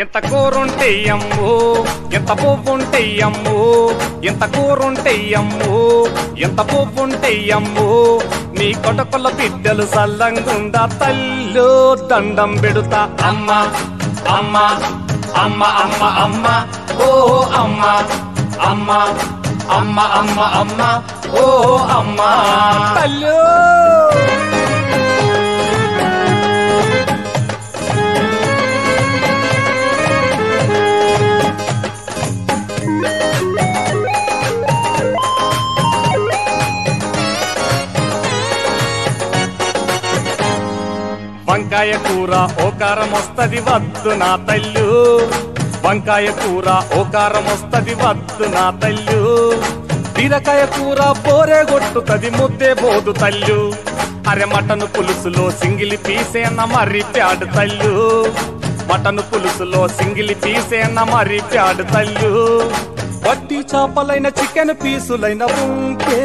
ఎంత కూరుంటే అమ్ము ఎంత పువ్వుంటే అమ్ము ఎంత కూరుంటే అమ్ము ఎంత పువ్వుంటే అమ్ము నీ కొటకుల బిడ్డలు సల్లంగుండా తల్లు దండం పెడుతా అమ్మ అమ్మ అమ్మ అమ్మ అమ్మ ఓ అమ్మ అమ్మ అమ్మ అమ్మ అమ్మ ఓ అమ్మ తల్లు వంకాయ కూర ఓకారం వస్తది వద్దు నా తల్లు వంకాయ కూర ఓకారం వస్తది వద్దు నా తల్లు బీరకాయ కూర పోరే కొట్టుతది ముద్దే బోదు తల్లు అరే మటను పులుసులో సింగిలి పీసేన మరి ప్యాడు తల్లు మటను పులుసులో సింగిలి పీసేన మరి ప్యాడు తల్లు వట్టి చేపలైన చికెన్ పీసులైన ఉంటే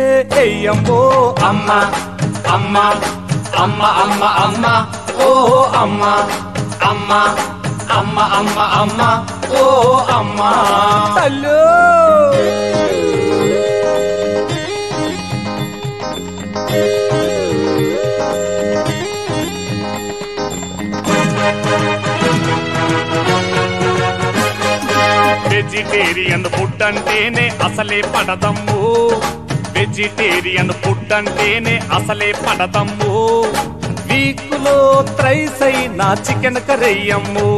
ఎయ్యమ్మో అమ్మ అమ్మ అమ్మ అమ్మ అమ్మ ఓ అమ్మ అమ్మ అమ్మ అమ్మ అమ్మ ఓ అమ్మ తల్లు వెజిటేరియన్ ఫుడ్ అంటేనే అసలే పడదమ్ము వెజిటేరియన్ ఫుడ్ అంటేనే అసలే పడదమ్ము వీకులో త్రైస్ అయినా చికెన్ కర్రీయమ్ము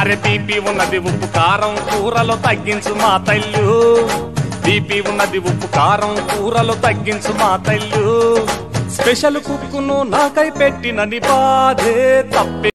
అరే బీపీ ఉన్నది ఉప్పు కారం కూరలో తగ్గించు మా తల్లు బీపీ ఉన్నది ఉప్పు కారం కూరలో తగ్గించు మా తల్లు స్పెషల్ కుక్కును నాకై పెట్టినని బాధే తప్పే